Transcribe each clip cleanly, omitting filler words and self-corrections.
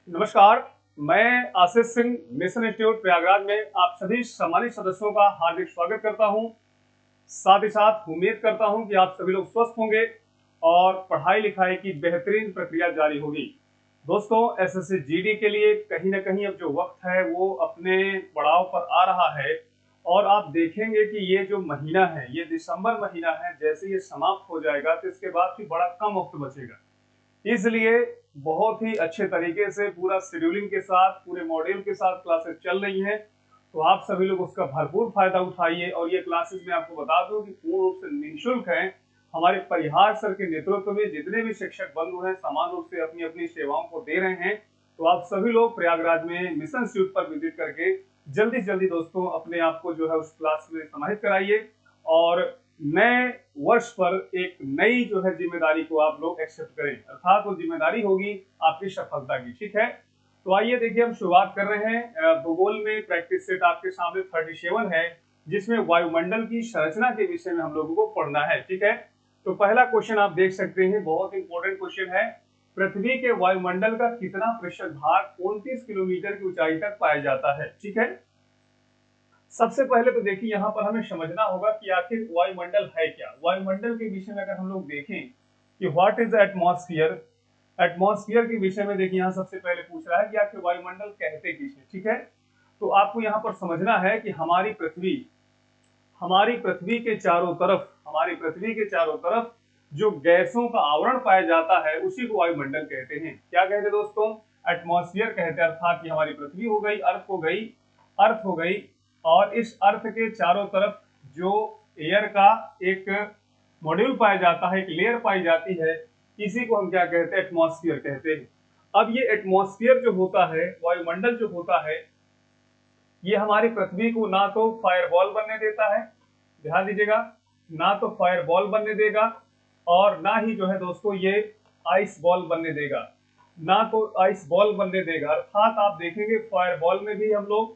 नमस्कार। मैं Ashish Singh mission institute Prayagraj में आप सभी सम्मानित सदस्यों का हार्दिक स्वागत करता हूं। साथ ही साथ उम्मीद करता हूं कि आप सभी लोग स्वस्थ होंगे और पढ़ाई लिखाई की बेहतरीन प्रक्रिया जारी होगी। दोस्तों, एसएससी जीडी के लिए कहीं ना कहीं अब जो वक्त है वो अपने पड़ाव पर आ रहा है और आप देखेंगे कि ये जो महीना है, ये दिसंबर महीना है, जैसे ये समाप्त हो जाएगा तो इसके बाद भी बड़ा कम वक्त बचेगा। इसलिए बहुत ही अच्छे तरीके से पूरा शेड्यूलिंग के साथ, पूरे मॉड्यूल के साथ क्लासेस चल रही हैं। तो आप सभी लोग उसका भरपूर फायदा उठाइए और ये क्लासेस मैं आपको बता दूं कि पूर्ण रूप से निःशुल्क हैं। हमारे परिहार सर के नेतृत्व में जितने भी शिक्षक बंधु हैं समान रूप से अपनी अपनी सेवाओं को दे रहे हैं। तो आप सभी लोग प्रयागराज में मिशन इंस्टीट्यूट पर विजिट करके जल्दी से जल्दी दोस्तों अपने आप को जो है उस क्लास में समाहित कराइए और नए वर्ष पर एक नई जो है जिम्मेदारी को आप लोग एक्सेप्ट करें, अर्थात वो जिम्मेदारी होगी आपकी सफलता की। ठीक है, तो आइए देखिए हम शुरुआत कर रहे हैं। भूगोल में प्रैक्टिस सेट आपके सामने 37 है, जिसमें वायुमंडल की संरचना के विषय में हम लोगों को पढ़ना है। ठीक है, तो पहला क्वेश्चन आप देख सकते हैं, बहुत इंपॉर्टेंट क्वेश्चन है। पृथ्वी के वायुमंडल का कितना प्रतिशत भाग 29 किलोमीटर की ऊंचाई तक पाया जाता है? ठीक है, सबसे पहले तो देखिए यहाँ पर हमें समझना होगा कि आखिर वायुमंडल है क्या। वायुमंडल के विषय में अगर हम लोग देखें कि व्हाट इज एटमॉस्फेयर, एटमॉस्फेयर के विषय में देखिए यहाँ सबसे पहले पूछ रहा है कि आखिर वायुमंडल कहते किसे। ठीक है, तो आपको यहाँ पर समझना है कि हमारी पृथ्वी के चारों तरफ, हमारी पृथ्वी के चारों तरफ जो गैसों का आवरण पाया जाता है उसी को वायुमंडल कहते हैं। क्या कहते हैं दोस्तों? एटमॉस्फेयर कहते हैं, अर्थात कि हमारी पृथ्वी हो गई, अर्थ हो गई और इस अर्थ के चारों तरफ जो एयर का एक मॉड्यूल पाया जाता है, एक लेयर पाई जाती है, इसी को हम क्या कहते हैं? एटमॉस्फेयर कहते हैं। अब ये एटमॉस्फेयर जो होता है, वायुमंडल जो होता है, ये हमारी पृथ्वी को ना तो फायरबॉल बनने देता है, ध्यान दीजिएगा, ना तो फायरबॉल बनने देगा और ना ही जो है दोस्तों ये आइस बॉल बनने देगा, ना तो आइस बॉल बनने देगा। अर्थात आप देखेंगे फायरबॉल में भी हम लोग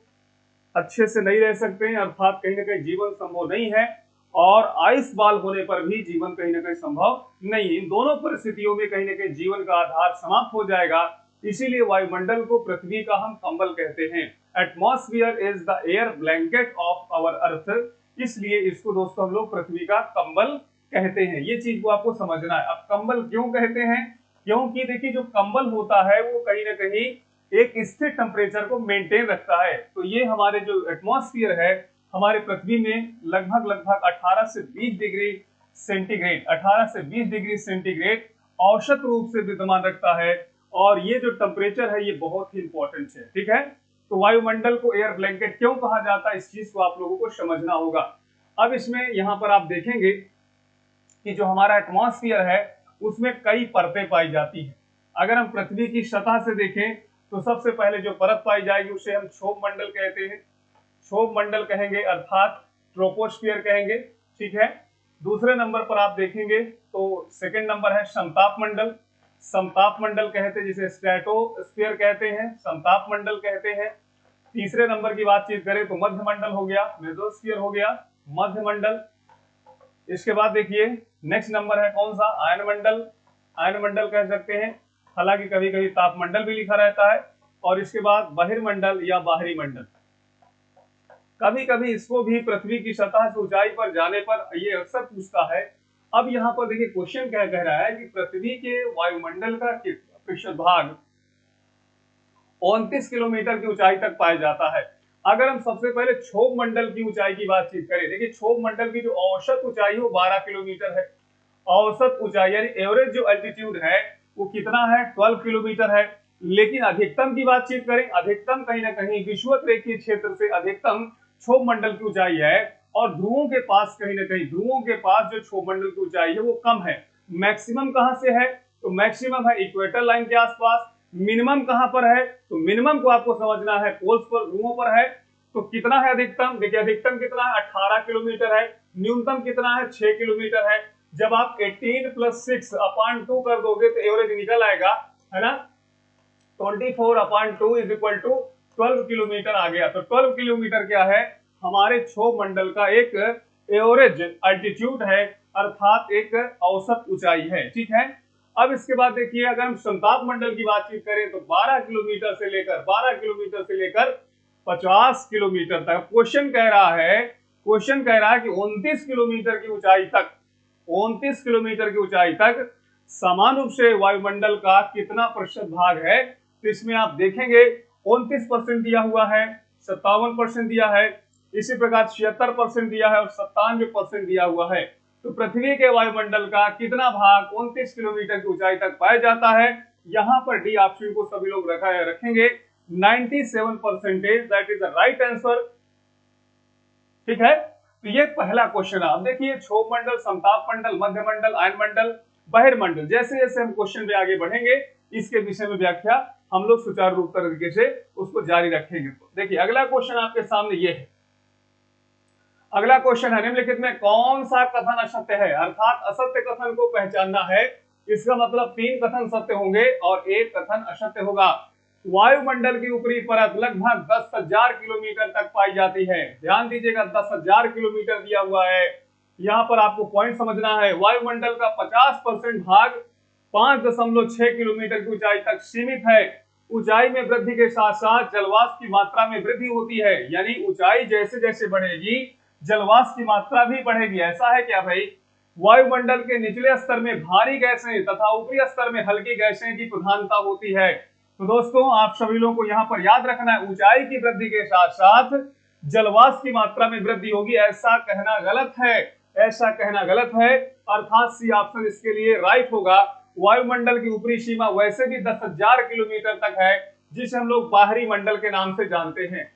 अच्छे से नहीं रह सकते हैं, अर्थात कहीं ना कहीं जीवन संभव नहीं है, और आइस बॉल होने पर भी जीवन कहीं ना कहीं संभव नहीं। इन दोनों परिस्थितियों में कहीं ना कहीं जीवन का आधार समाप्त हो जाएगा। इसीलिए वायुमंडल को पृथ्वी का हम कंबल कहते हैं। Atmosphere is the air blanket of our earth, इसलिए इसको दोस्तों हम लोग पृथ्वी का कंबल कहते हैं। ये चीज को आपको समझना है। अब कंबल क्यों कहते हैं? क्योंकि देखिए जो कंबल होता है वो कहीं ना कहीं एक स्थिर टेम्परेचर को मेंटेन रखता है। तो ये हमारे जो एटमॉस्फेयर है हमारे पृथ्वी में लगभग 18 से 20 डिग्री सेंटीग्रेड, 18 से 20 डिग्री सेंटीग्रेड औसत रूप से विद्यमान रखता है और ये जो टेम्परेचर है ये बहुत ही इंपॉर्टेंट है। ठीक है, तो वायुमंडल को एयर ब्लैंकेट क्यों कहा जाता है, इस चीज को आप लोगों को समझना होगा। अब इसमें यहाँ पर आप देखेंगे कि जो हमारा एटमॉस्फेयर है उसमें कई परतें पाई जाती हैं। अगर हम पृथ्वी की सतह से देखें तो सबसे पहले जो परत पाई जाएगी उसे हम क्षोभ मंडल कहते हैं, क्षोभ मंडल कहेंगे, अर्थात ट्रोपोस्फियर कहेंगे। ठीक है, दूसरे नंबर पर आप देखेंगे तो सेकंड नंबर है समताप मंडल, समताप मंडल कहते हैं, जिसे स्ट्रेटोस्फियर कहते हैं, समताप मंडल कहते हैं। तीसरे नंबर की बातचीत करें तो मध्य मंडल हो गया, मेसोस्फियर हो गया, मध्य मंडल। इसके बाद देखिए नेक्स्ट नंबर है कौन सा? आयन मंडल, आयन मंडल कह सकते हैं, हालांकि कभी कभी तापमंडल भी लिखा रहता है। और इसके बाद बहिर्मंडल या बाहरी मंडल, कभी कभी इसको भी पृथ्वी की सतह से ऊंचाई पर जाने पर ये अक्सर पूछता है। अब यहाँ पर देखिए क्वेश्चन क्या कह रहा है कि पृथ्वी के वायुमंडल का प्रतिशत भाग 29 किलोमीटर की ऊंचाई तक पाया जाता है। अगर हम सबसे पहले क्षोभ मंडल की ऊंचाई की बातचीत करें, देखिए क्षोभ मंडल की जो औसत ऊंचाई है वो 12 किलोमीटर है। औसत ऊंचाई यानी एवरेज जो एल्टीट्यूड है वो कितना है? 12 किलोमीटर है। लेकिन अधिकतम की बातचीत करें, अधिकतम कहीं ना कहीं विषुवत रेखीय क्षेत्र से अधिकतम क्षोभ मंडल की ऊंचाई है और ध्रुवों के पास कहीं ना कहीं, ध्रुवों के पास जो क्षोभ मंडल की ऊंचाई है वो कम है। मैक्सिमम कहां से है? तो मैक्सिमम है इक्वेटर लाइन के आसपास। मिनिमम कहां पर है? तो मिनिमम को आपको समझना है पोल्स पर, ध्रुवों पर है। तो कितना है अधिकतम? देखिए अधिकतम कितना है? 18 किलोमीटर है। न्यूनतम कितना है? 6 किलोमीटर है। जब आप 18 + 6/2 कर दोगे तो एवरेज निकल आएगा, है ना? 24/2 = 12 किलोमीटर आ गया। तो 12 किलोमीटर क्या है? हमारे क्षोभ मंडल का एक एवरेज अल्टीट्यूड है, अर्थात एक औसत ऊंचाई है। ठीक है, अब इसके बाद देखिए, अगर हम समताप मंडल की बातचीत करें तो 12 किलोमीटर से लेकर 50 किलोमीटर तक क्वेश्चन कह रहा है कि 29 किलोमीटर की ऊंचाई तक 29 किलोमीटर की ऊंचाई तक समान रूप से वायुमंडल का कितना प्रतिशत भाग है। तो इसमें आप देखेंगे 29% दिया हुआ है, 57% दिया है, इसी प्रकार 76% दिया है और 97% दिया हुआ है। तो पृथ्वी के वायुमंडल का कितना भाग 29 किलोमीटर की ऊंचाई तक पाया जाता है। यहां पर डी ऑप्शन को सभी लोग रखेंगे 97%, that is the right answer. ठीक है, तो ये पहला क्वेश्चन है। अब देखिए, क्षोभ मंडल, समताप मंडल, मध्य मंडल, आयन मंडल, बहिर्मंडल, जैसे जैसे हम क्वेश्चन पे आगे बढ़ेंगे इसके विषय में व्याख्या हम लोग सुचारू रूप तरीके से उसको जारी रखेंगे। तो देखिए, अगला क्वेश्चन आपके सामने ये है। अगला क्वेश्चन है, निम्नलिखित में कौन सा कथन असत्य है, अर्थात असत्य कथन को पहचानना है। इसका मतलब 3 कथन सत्य होंगे और 1 कथन असत्य होगा। वायुमंडल की ऊपरी परत लगभग 10,000 किलोमीटर तक पाई जाती है। ध्यान दीजिएगा, 10,000 किलोमीटर दिया हुआ है। यहां पर आपको पॉइंट समझना है, वायुमंडल का 50% भाग 5.6 किलोमीटर की ऊंचाई तक सीमित है। ऊंचाई में वृद्धि के साथ साथ जलवाष्प की मात्रा में वृद्धि होती है, यानी ऊंचाई जैसे जैसे बढ़ेगी जलवाष्प की मात्रा भी बढ़ेगी। ऐसा है क्या भाई? वायुमंडल के निचले स्तर में भारी गैसें तथा ऊपरी स्तर में हल्की गैसें की प्रधानता होती है। तो दोस्तों, आप सभी लोगों को यहाँ पर याद रखना है, ऊंचाई की वृद्धि के साथ साथ जलवाष्प की मात्रा में वृद्धि होगी, ऐसा कहना गलत है, ऐसा कहना गलत है। अर्थात सी ऑप्शन इसके लिए राइट होगा। वायुमंडल की ऊपरी सीमा वैसे भी 10,000 किलोमीटर तक है, जिसे हम लोग बाहरी मंडल के नाम से जानते हैं,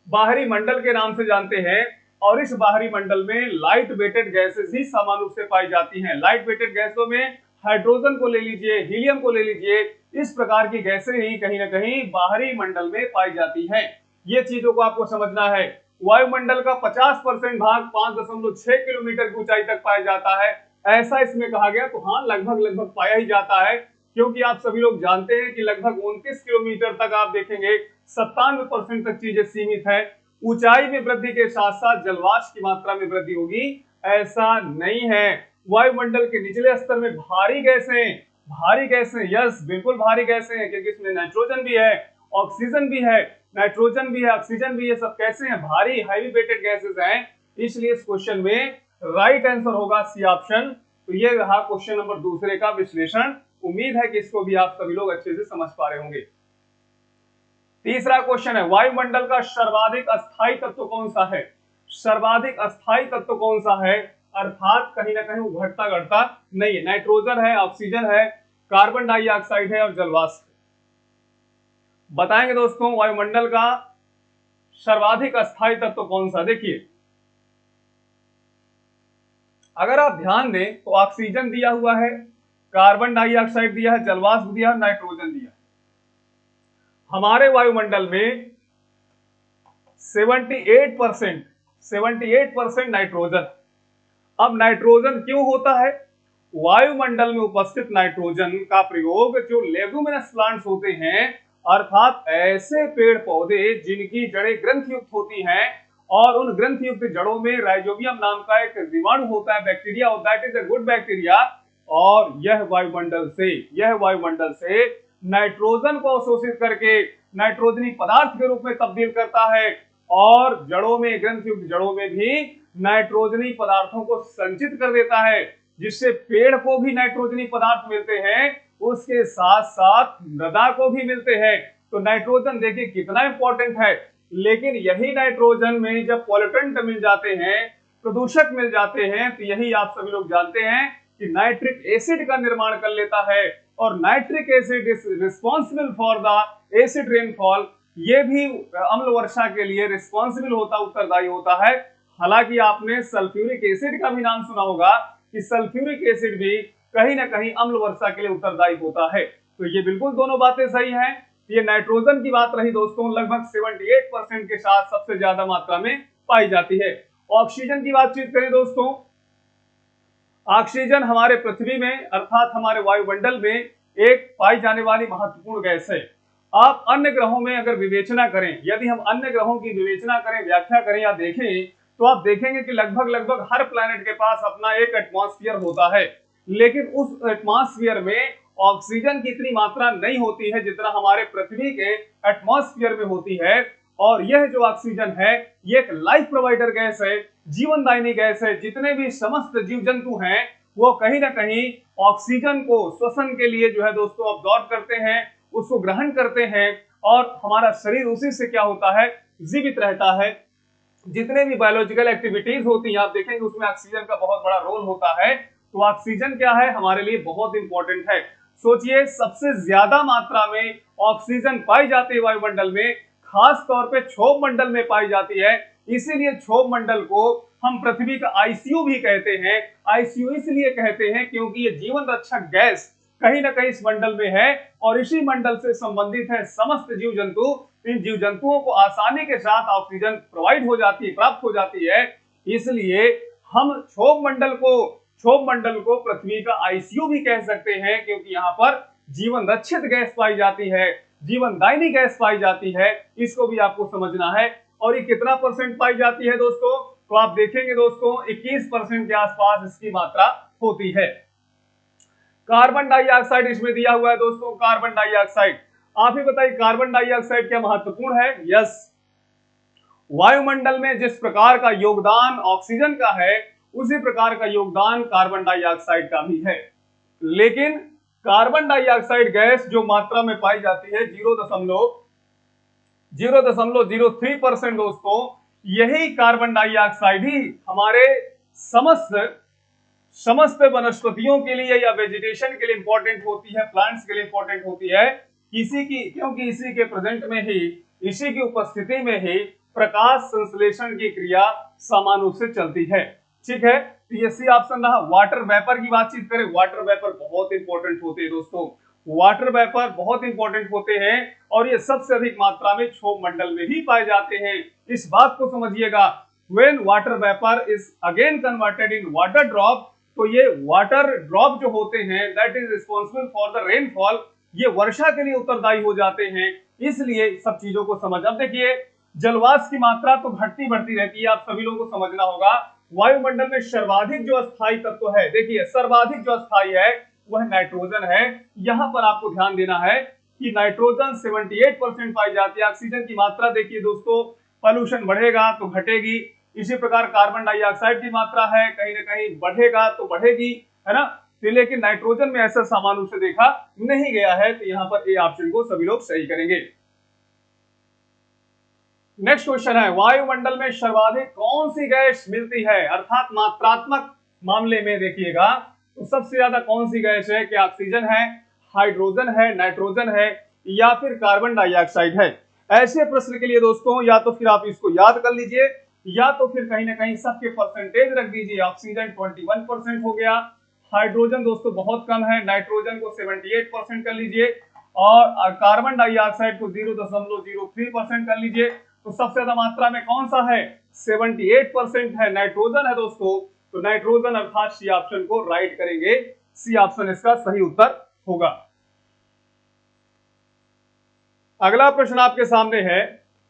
बाहरी मंडल के नाम से जानते हैं। और इस बाहरी मंडल में लाइट वेटेड गैसेस ही समान रूप से पाई जाती हैं। लाइट वेटेड गैसों में हाइड्रोजन को ले लीजिए, हीलियम को ले लीजिए, इस प्रकार की गैसें ही कहीं ना कहीं बाहरी मंडल में पाई जाती हैं। ये चीजों को आपको समझना है। वायुमंडल का 50% भाग 5.6 किलोमीटर की ऊंचाई तक पाया जाता है, ऐसा इसमें कहा गया। तो हाँ, लगभग लगभग पाया ही जाता है, क्योंकि आप सभी लोग जानते हैं कि लगभग 29 किलोमीटर तक आप देखेंगे 97% तक चीजें सीमित है। ऊंचाई में वृद्धि के साथ साथ जलवाष्प की मात्रा में वृद्धि होगी, ऐसा नहीं है। वायुमंडल के निचले स्तर में भारी गैसें, यस बिल्कुल भारी गैसें हैं, क्योंकि इसमें नाइट्रोजन भी है, ऑक्सीजन भी है, नाइट्रोजन भी है, ऑक्सीजन भी है, सब कैसे हैं? भारी हाईली वेटेड गैसेस हैं। इसलिए इस क्वेश्चन में राइट आंसर होगा सी ऑप्शन। तो ये रहा क्वेश्चन नंबर दूसरे का विश्लेषण। उम्मीद है कि इसको भी आप सभी लोग अच्छे से समझ पा रहे होंगे। तीसरा क्वेश्चन है, वायुमंडल का सर्वाधिक अस्थायी तत्व कौन सा है? सर्वाधिक अस्थायी तत्व कौन सा है? अर्थात कहीं ना कहीं वो घटता घटता नहीं है। नाइट्रोजन है, ऑक्सीजन है, कार्बन डाइऑक्साइड है और जलवाष्प। बताएंगे दोस्तों, वायुमंडल का सर्वाधिक अस्थायी तत्व कौन सा? देखिए, अगर आप ध्यान दें तो ऑक्सीजन दिया हुआ है, कार्बन डाइऑक्साइड दिया है, जलवाष्प दिया है, नाइट्रोजन दिया है। हमारे वायुमंडल में 78% नाइट्रोजन। अब नाइट्रोजन क्यों होता है? वायुमंडल में उपस्थित नाइट्रोजन का प्रयोग जो लेगुमिनस प्लांट्स होते हैं, अर्थात ऐसे पेड़ पौधे जिनकी जड़ें ग्रंथयुक्त होती हैं, और उन ग्रंथयुक्त जड़ों में राइजोबियम नाम का एक जीवाणु होता है, बैक्टीरिया होता है, it is a good bacteria, और यह वायुमंडल से नाइट्रोजन को अवशोषित करके नाइट्रोजनी पदार्थ के रूप में तब्दील करता है, और जड़ों में, ग्रंथयुक्त जड़ों में भी नाइट्रोजनी पदार्थों को संचित कर देता है, जिससे पेड़ को भी नाइट्रोजनी पदार्थ मिलते हैं, उसके साथ साथ मृदा को भी मिलते हैं। तो नाइट्रोजन देखिए कितना इंपॉर्टेंट है। लेकिन यही नाइट्रोजन में जब पॉल्यूटेंट मिल जाते हैं, प्रदूषक मिल जाते हैं, तो यही आप सभी लोग जानते हैं कि नाइट्रिक एसिड का निर्माण कर लेता है, और nitric acid is responsible for the acid rainfall. ये भी अम्ल वर्षा के लिए रिस्पॉन्सिबल होता, उत्तरदायी होता है। हालांकि आपने सल्फ्यूरिक एसिड का भी नाम सुना होगा कि सल्फ्यूरिक एसिड भी कहीं ना कहीं अम्ल वर्षा के लिए उत्तरदायी होता है। तो ये बिल्कुल दोनों बातें सही हैं। ये नाइट्रोजन की बात रही दोस्तों, लगभग 78% के साथ सबसे ज्यादा मात्रा में पाई जाती है। ऑक्सीजन की बातचीत करें दोस्तों, ऑक्सीजन हमारे पृथ्वी में अर्थात हमारे वायुमंडल में एक पाई जाने वाली महत्वपूर्ण गैस है। आप अन्य ग्रहों में अगर विवेचना करें, यदि हम अन्य ग्रहों की विवेचना करें, व्याख्या करें या देखें, तो आप देखेंगे कि लगभग लगभग हर प्लैनेट के पास अपना एक एटमॉस्फेयर होता है। लेकिन उस एटमॉस्फेयर में ऑक्सीजन की इतनी मात्रा नहीं होती है जितना हमारे पृथ्वी के एटमॉस्फेयर में होती है। और यह जो ऑक्सीजन है ये एक लाइफ प्रोवाइडर गैस है, जीवनदायिनी गैस है। जितने भी समस्त जीव जंतु हैं वो कहीं ना कहीं ऑक्सीजन को श्वसन के लिए जो है दोस्तों अब्जॉर्ब करते हैं, उसको ग्रहण करते हैं और हमारा शरीर उसी से क्या होता है, जीवित रहता है। जितने भी बायोलॉजिकल एक्टिविटीज होती हैं आप देखेंगे उसमें ऑक्सीजन का बहुत बड़ा रोल होता है। तो ऑक्सीजन क्या है, हमारे लिए बहुत इंपॉर्टेंट है। सोचिए सबसे ज्यादा मात्रा में ऑक्सीजन पाई जाती है वायुमंडल में, खास तौर पे क्षोभ मंडल में पाई जाती है। इसीलिए क्षोभ मंडल को हम पृथ्वी का आईसीयू भी कहते हैं। आईसीयू इसलिए कहते हैं क्योंकि ये जीवन रक्षक गैस कहीं ना कहीं इस मंडल में है और इसी मंडल से संबंधित है समस्त जीव जंतु। इन जीव जंतुओं को आसानी के साथ ऑक्सीजन प्रोवाइड हो जाती है, प्राप्त हो जाती है। इसलिए हम क्षोभ मंडल को पृथ्वी का आईसीयू भी कह सकते हैं क्योंकि यहाँ पर जीवन रक्षित गैस पाई जाती है, जीवनदायिनी गैस पाई जाती है। इसको भी आपको समझना है। और ये कितना परसेंट पाई जाती है दोस्तों, तो आप देखेंगे दोस्तों 21% के आसपास इसकी मात्रा होती है। कार्बन डाइऑक्साइड इसमें दिया हुआ है दोस्तों, कार्बन डाइऑक्साइड। आप ही बताइए कार्बन डाइऑक्साइड क्या महत्वपूर्ण है? यस, वायुमंडल में जिस प्रकार का योगदान ऑक्सीजन का है उसी प्रकार का योगदान कार्बन डाइऑक्साइड का भी है। लेकिन कार्बन डाइऑक्साइड गैस जो मात्रा में पाई जाती है 0.03% दोस्तों, यही कार्बन डाइऑक्साइड ही हमारे समस्त वनस्पतियों के लिए या वेजिटेशन के लिए इंपॉर्टेंट होती है, प्लांट्स के लिए इंपॉर्टेंट होती है। क्योंकि इसी के प्रेजेंट में ही, इसी की उपस्थिति में ही प्रकाश संश्लेषण की क्रिया समान रूप से चलती है। ठीक है, तो ये सी ऑप्शन रहा। वाटर वेपर की बातचीत करें, वाटर वेपर बहुत इंपॉर्टेंट होते हैं दोस्तों, वाटर वेपर बहुत इंपॉर्टेंट होते हैं और ये सबसे अधिक मात्रा में क्षोभ मंडल में ही पाए जाते हैं। इस बात को समझिएगा, when water vapour is again converted in water drop, तो ये वाटर ड्रॉप जो होते हैं that is responsible for the rainfall, ये वर्षा के लिए उत्तरदायी हो जाते हैं। इसलिए सब चीजों को समझ। अब देखिए जलवाष्प की मात्रा तो घटती बढ़ती रहती है, आप सभी लोगों को समझना होगा। वायुमंडल में सर्वाधिक जो अस्थायी तत्व है, देखिए सर्वाधिक जो अस्थायी है वह नाइट्रोजन है। यहां पर आपको ध्यान देना है कि नाइट्रोजन 78% पाई जाती है। ऑक्सीजन की मात्रा देखिए दोस्तों, पॉल्यूशन बढ़ेगा तो घटेगी, इसी प्रकार कार्बन डाइऑक्साइड की मात्रा है कहीं ना कहीं बढ़ेगा तो बढ़ेगी, है ना। लेकिन नाइट्रोजन में ऐसा सामान्य रूप से देखा नहीं गया है, तो यहां पर ए ऑप्शन को सभी लोग सही करेंगे। नेक्स्ट क्वेश्चन है, वायुमंडल में सर्वाधिक कौन सी गैस मिलती है, अर्थात मात्रात्मक मामले में देखिएगा तो सबसे ज्यादा कौन सी गैस है? क्या ऑक्सीजन है, हाइड्रोजन है, नाइट्रोजन है या फिर कार्बन डाइऑक्साइड है? ऐसे प्रश्न के लिए दोस्तों या तो फिर आप इसको याद कर लीजिए या तो फिर कहीं ना कहीं सबके परसेंटेज रख दीजिए। ऑक्सीजन 21% हो गया, हाइड्रोजन दोस्तों बहुत कम है, नाइट्रोजन को 78% कर लीजिए और कार्बन डाइऑक्साइड को 0.03% कर लीजिए। तो सबसे ज्यादा मात्रा में कौन सा है? 78% है, नाइट्रोजन है दोस्तों। तो नाइट्रोजन अर्थात सी ऑप्शन को राइट करेंगे, सी ऑप्शन इसका सही उत्तर होगा। अगला प्रश्न आपके सामने है,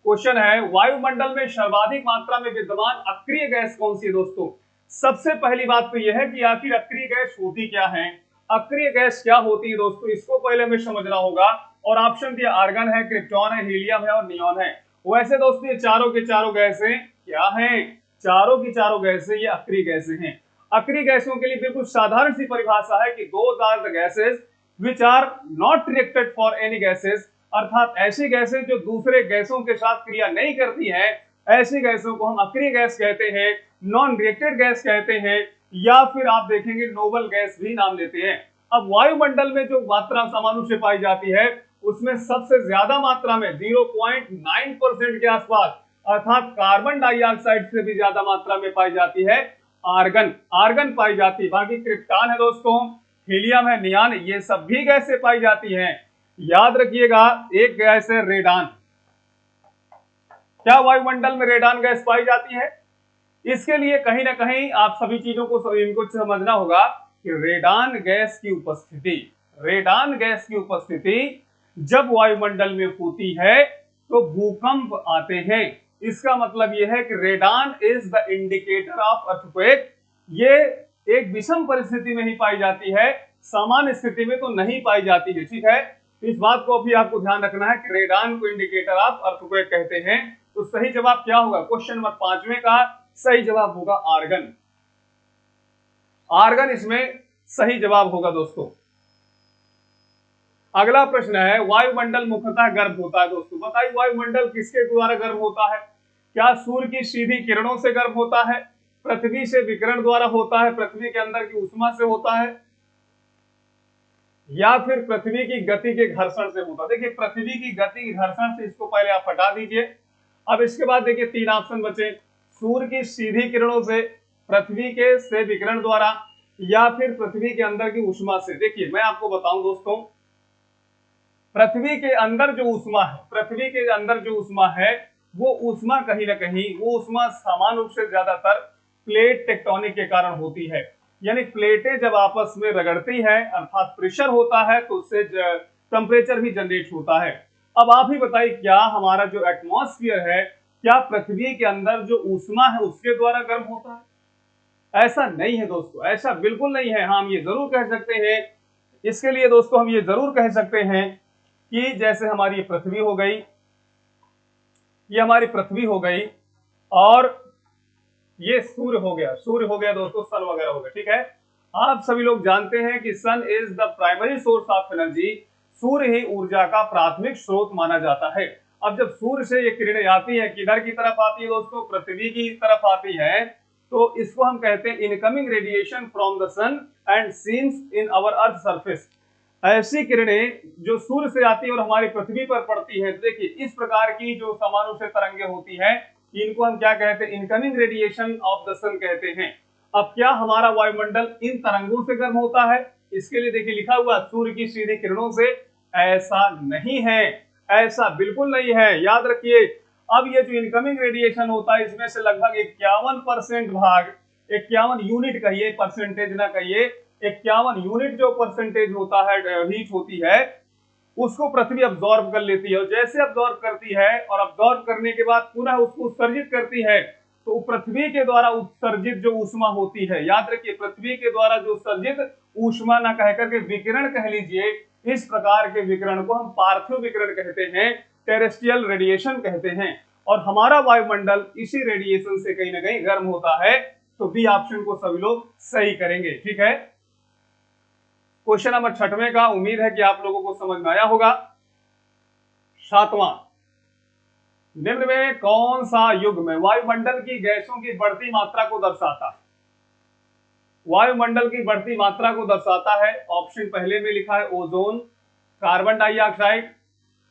क्वेश्चन है वायुमंडल में सर्वाधिक मात्रा में विद्यमान अक्रिय गैस कौन सी है दोस्तों? सबसे पहली बात तो यह है कि आखिर अक्रिय गैस होती क्या है, अक्रिय गैस क्या होती है दोस्तों, इसको पहले हमें समझना होगा। और ऑप्शन दिया आर्गन है, क्रिप्टॉन है, हीलियम है और नियॉन है। वैसे दोस्तों ये चारों के चारों गैसें क्या हैं? चारों की चारों गैसें ये अक्रिय गैसें हैं। अक्रिय गैसों के लिए बिल्कुल साधारण सी परिभाषा है कि those are the gases which are not reacted for any gases, अर्थात ऐसी गैसें जो दूसरे गैसों के साथ क्रिया नहीं करती हैं, ऐसी गैसों को हम अक्रिय गैस कहते हैं, नॉन रिएक्टेड गैस कहते हैं या फिर आप देखेंगे नोबल गैस भी नाम लेते हैं। अब वायुमंडल में जो मात्रा सामान्य रूप से पाई जाती है उसमें सबसे ज्यादा मात्रा में 0.9% के आसपास अर्थात कार्बन डाइऑक्साइड से भी ज्यादा मात्रा में पाई जाती है आर्गन पाई जाती है। बाकी क्रिप्टॉन है दोस्तों, हीलियम है, नियॉन, ये सब भी गैसें पाई जाती हैं। याद रखिएगा एक गैस है रेडान। क्या वायुमंडल में रेडान गैस पाई जाती है? इसके लिए कहीं ना कहीं आप सभी चीजों को इनको समझना होगा कि रेडान गैस की उपस्थिति जब वायुमंडल में होती है तो भूकंप आते हैं। इसका मतलब यह है कि radon is the indicator of earthquake. ये एक विषम परिस्थिति में ही पाई जाती है, सामान्य स्थिति में तो नहीं पाई जाती है। ठीक है, तो इस बात को अभी आपको ध्यान रखना है कि रेडान को इंडिकेटर ऑफ अर्थक्वेक कहते हैं। तो सही जवाब क्या होगा? क्वेश्चन नंबर 5वें का सही जवाब होगा आर्गन। आर्गन इसमें सही जवाब होगा दोस्तों। अगला प्रश्न है, वायुमंडल मुख्यतः गर्म होता है। दोस्तों बताइए, वायुमंडल किसके द्वारा गर्म होता है? क्या सूर्य की सीधी किरणों से गर्म होता है, पृथ्वी से विकिरण द्वारा होता है, पृथ्वी के अंदर की ऊष्मा से होता है, या फिर पृथ्वी की गति के घर्षण से होता है? देखिए, पृथ्वी की गति के घर्षण से, इसको पहले आप हटा दीजिए। अब इसके बाद देखिए 3 ऑप्शन बचे, सूर्य की सीधी किरणों से, पृथ्वी के से विकिरण द्वारा, या फिर पृथ्वी के अंदर की ऊष्मा से। देखिए मैं आपको बताऊं दोस्तों, पृथ्वी के अंदर जो ऊष्मा है, पृथ्वी के अंदर जो ऊष्मा है, वो ऊष्मा कहीं ना कहीं, वो ऊष्मा सामान्य रूप से ज्यादातर प्लेट टेक्टोनिक के कारण होती है। यानी प्लेटें जब आपस में रगड़ती है, अर्थात प्रेशर होता है, तो उससे टेम्परेचर भी जनरेट होता है। अब आप ही बताइए, क्या हमारा जो एटमॉस्फेयर है, क्या पृथ्वी के अंदर जो ऊष्मा है उसके द्वारा गर्म होता है? ऐसा नहीं है दोस्तों, ऐसा बिल्कुल नहीं है। हम ये जरूर कह सकते हैं, इसके लिए दोस्तों हम ये जरूर कह सकते हैं कि जैसे हमारी पृथ्वी हो गई, ये हमारी पृथ्वी हो गई, और ये सूर्य हो गया, सूर्य हो गया दोस्तों, सन वगैरह हो गया। ठीक है, आप सभी लोग जानते हैं कि sun is the primary source of energy, सूर्य ही ऊर्जा का प्राथमिक स्रोत माना जाता है। अब जब सूर्य से ये किरणें आती है, किधर की तरफ आती है दोस्तों? पृथ्वी की तरफ आती है, तो इसको हम कहते हैं incoming radiation from the sun and scenes in our earth surface. ऐसी किरणें जो सूर्य से आती है और हमारी पृथ्वी पर पड़ती है, तो देखिए इस प्रकार की जो समान रूप से तरंगे होती हैं, इनको हम क्या कहते हैं? इनकमिंग रेडिएशन ऑफ द सन कहते हैं। अब क्या हमारा वायुमंडल इन तरंगों से गर्म होता है? इसके लिए देखिए लिखा हुआ सूर्य की सीधी किरणों से। ऐसा नहीं है, ऐसा बिल्कुल नहीं है, याद रखिए। अब ये जो इनकमिंग रेडिएशन होता है, इसमें से लगभग 51% भाग, 51 यूनिट कहिए, परसेंटेज ना कहिए, 51 यूनिट जो परसेंटेज होता है, हीट होती है, उसको पृथ्वी अब्सॉर्ब कर लेती है। और जैसे अब्सॉर्ब करती है और अब्सॉर्ब करने के बाद पुनः उसको उत्सर्जित करती है, तो पृथ्वी के द्वारा उत्सर्जित जो ऊष्मा होती है, याद रखिए पृथ्वी के द्वारा जो उत्सर्जित ऊष्मा ना कह करके विकिरण कह लीजिए, इस प्रकार के विकिरण को हम पार्थिव विकिरण कहते हैं, टेरेस्ट्रियल रेडिएशन कहते हैं। और हमारा वायुमंडल इसी रेडिएशन से कहीं ना कहीं गर्म होता है। तो बी ऑप्शन को सभी लोग सही करेंगे। ठीक है, क्वेश्चन नंबर 6वें का उम्मीद है कि आप लोगों को समझ में आया होगा। 7वां, निम्न में कौन सा युग्म वायुमंडल की गैसों की बढ़ती मात्रा को दर्शाता है? वायुमंडल की बढ़ती मात्रा को दर्शाता है। ऑप्शन पहले में लिखा है ozone, carbon dioxide,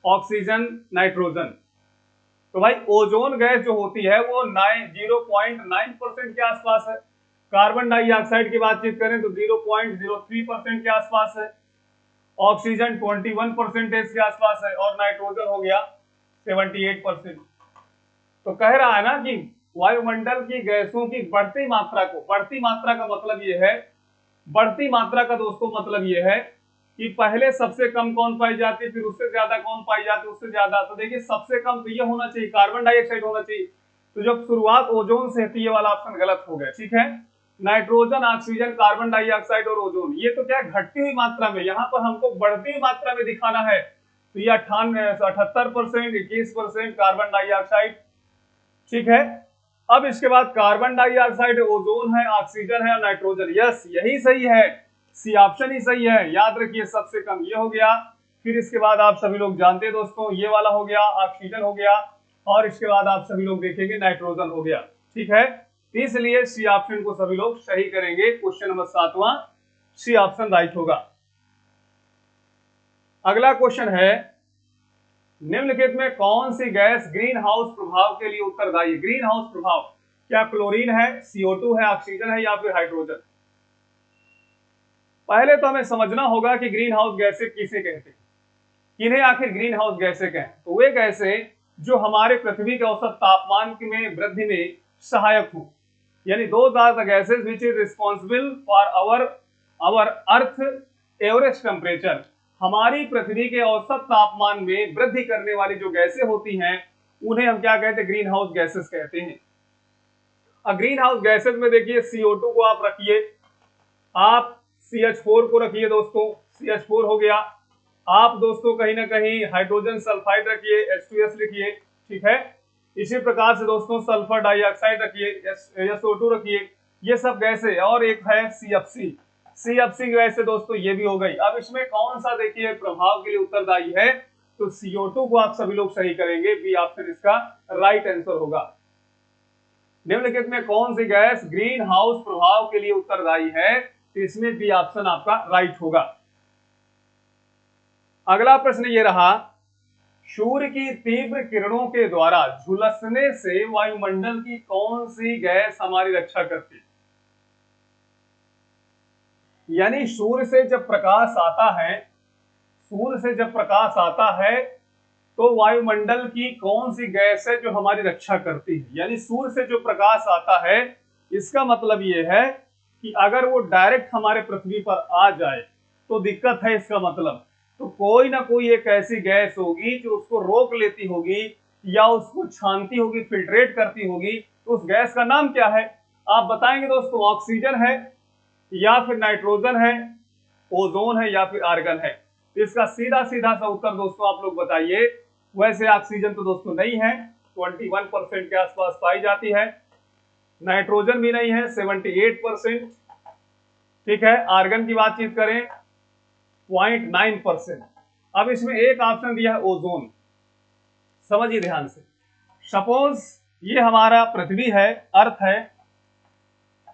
oxygen, nitrogen. तो भाई ओजोन गैस जो होती है वो 0.9% के आसपास है। कार्बन डाइऑक्साइड की बातचीत करें तो 0.03% के आसपास है। ऑक्सीजन 21% के आसपास है, और नाइट्रोजन हो गया 78%। तो कह रहा है ना कि वायुमंडल की गैसों की बढ़ती मात्रा को, बढ़ती मात्रा का मतलब यह है, बढ़ती मात्रा का दोस्तों मतलब यह है कि पहले सबसे कम कौन पाई जाती है, फिर उससे ज्यादा कौन पाई जाती है, उससे ज्यादा। तो देखिए सबसे कम तो ये होना चाहिए, कार्बन डाइऑक्साइड होना चाहिए। तो जब शुरुआत ओजोन से है, ये वाला ऑप्शन गलत हो गया। ठीक है, नाइट्रोजन, ऑक्सीजन, कार्बन डाइऑक्साइड और ओजोन, ये तो क्या घटती हुई मात्रा में, यहाँ पर हमको बढ़ती हुई मात्रा में दिखाना है। तो ये 78%, 21% कार्बन डाइऑक्साइड। ठीक है, अब इसके बाद कार्बन डाइऑक्साइड, ओजोन है, ऑक्सीजन है और नाइट्रोजन। यस, यही सही है, सी ऑप्शन ही सही है। याद रखिए सबसे कम ये हो गया, फिर इसके बाद आप सभी लोग जानते हैं दोस्तों, ये वाला हो गया, ऑक्सीजन हो गया, और इसके बाद आप सभी लोग देखेंगे नाइट्रोजन हो गया। ठीक है, इसलिए सी ऑप्शन को सभी लोग सही करेंगे। क्वेश्चन नंबर 7वां, सी ऑप्शन राइट होगा। अगला क्वेश्चन है, निम्नलिखित में कौन सी गैस ग्रीन हाउस प्रभाव के लिए उत्तरदायी है? ग्रीन हाउस प्रभाव, क्या क्लोरीन है, CO2 है, ऑक्सीजन है, या फिर हाइड्रोजन? पहले तो हमें समझना होगा कि ग्रीन हाउस गैसें किसे कहते हैं, किन्हें आखिर ग्रीन हाउस गैसें कहें। तो वे गैसें जो हमारे पृथ्वी के औसत तापमान में वृद्धि में सहायक हो, यानी those are the gases which is responsible for our earth average temperature. हमारी पृथ्वी के औसत तापमान में वृद्धि करने वाली जो गैसें होती हैं, उन्हें हम क्या कहते हैं? ग्रीन हाउस गैसेस कहते हैं। अब ग्रीन हाउस गैसेस में देखिए CO2 को आप रखिए, आप CH4 को रखिए दोस्तों, CH4 हो गया। आप दोस्तों कहीं ना कहीं हाइड्रोजन सल्फाइड रखिए, H2S लिखिए, ठीक है। इसी प्रकार से दोस्तों सल्फर डाइऑक्साइड रखिए, SO2 रखिए। ये सब गैस है। और एक है CFC, CFC गैस है दोस्तों, ये भी हो गई। अब इसमें कौन सा देखिए प्रभाव के लिए उत्तरदायी है, तो CO2 को आप सभी लोग सही करेंगे, बी ऑप्शन इसका राइट आंसर होगा। निम्नलिखित में कौन सी गैस ग्रीन हाउस प्रभाव के लिए उत्तरदायी है, तो इसमें बी ऑप्शन आपका राइट होगा। अगला प्रश्न ये रहा, सूर्य की तीव्र किरणों के द्वारा झुलसने से वायुमंडल की कौन सी गैस हमारी रक्षा करती है। यानी सूर्य से जब प्रकाश आता है, सूर्य से जब प्रकाश आता है तो वायुमंडल की कौन सी गैस है जो हमारी रक्षा करती है। यानी सूर्य से जो प्रकाश आता है, इसका मतलब यह है कि अगर वो डायरेक्ट हमारे पृथ्वी पर आ जाए तो दिक्कत है, इसका मतलब तो कोई ना कोई एक ऐसी गैस होगी जो उसको रोक लेती होगी या उसको छानती होगी, फिल्ट्रेट करती होगी। तो उस गैस का नाम क्या है, आप बताएंगे दोस्तों। ऑक्सीजन है, या फिर नाइट्रोजन है, ओजोन है, या फिर आर्गन है। तो इसका सीधा सीधा सा उत्तर दोस्तों आप लोग बताइए। वैसे ऑक्सीजन तो दोस्तों नहीं है, 21% के आसपास पाई जाती है। नाइट्रोजन भी नहीं है, 78%। ठीक है, आर्गन की बातचीत करें 0.9%। अब इसमें एक ऑप्शन दिया है ओजोन, समझिए ध्यान से। सपोज ये हमारा पृथ्वी है, अर्थ है,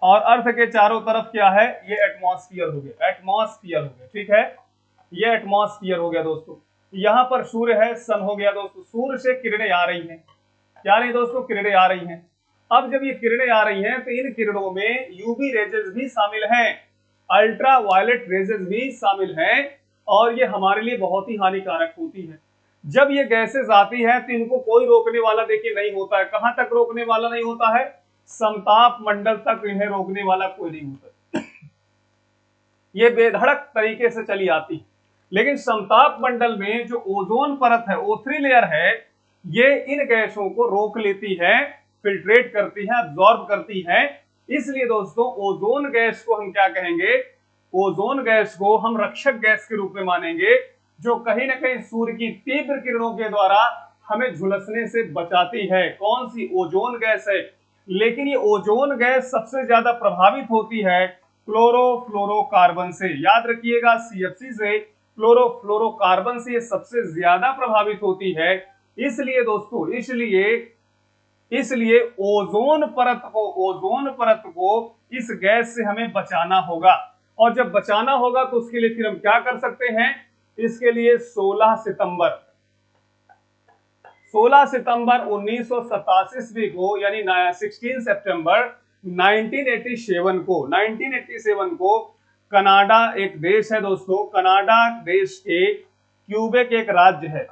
और अर्थ के चारों तरफ क्या है, ये एटमॉस्फियर हो गया, एटमॉस्फियर हो गया, ठीक है। ये एटमॉस्फियर हो गया दोस्तों। यहां पर सूर्य है, सन हो गया दोस्तों। सूर्य से किरणें आ रही हैं, क्या नहीं दोस्तों, किरणें आ रही हैं। अब जब ये किरणें आ रही हैं तो इन किरणों में यूवी रेजेस भी शामिल हैं, अल्ट्रा वायलेट रेजेस भी शामिल हैं, और ये हमारे लिए बहुत ही हानिकारक होती है। जब ये गैसेस आती है तो इनको कोई रोकने वाला देखिए नहीं होता है। कहां तक रोकने वाला नहीं होता है, समताप मंडल तक इन्हें रोकने वाला कोई नहीं होता। ये बेधड़क तरीके से चली आती। लेकिन समताप मंडल में जो ओजोन परत है, O3 लेयर है, ये इन गैसों को रोक लेती है, फिल्ट्रेट करती है, अब्सॉर्ब करती है। इसलिए दोस्तों ओजोन गैस को हम क्या कहेंगे, ओजोन गैस को हम रक्षक गैस के रूप में मानेंगे, जो कहीं ना कहीं सूर्य की तीव्र किरणों के द्वारा हमें झुलसने से बचाती है। कौन सी, ओजोन गैस है। लेकिन ये ओजोन गैस सबसे ज्यादा प्रभावित होती है क्लोरोफ्लोरोकार्बन से। याद रखिएगा, CFC से, क्लोरोफ्लोरोकार्बन से ये सबसे ज्यादा प्रभावित होती है। इसलिए दोस्तों, इसलिए ओजोन परत को इस गैस से हमें बचाना होगा। और जब बचाना होगा तो उसके लिए फिर हम क्या कर सकते हैं, इसके लिए 16 सितंबर 1987 को, यानी 16 सितंबर 1987 को कनाडा एक देश है दोस्तों, कनाडा देश के क्यूबेक एक राज्य है,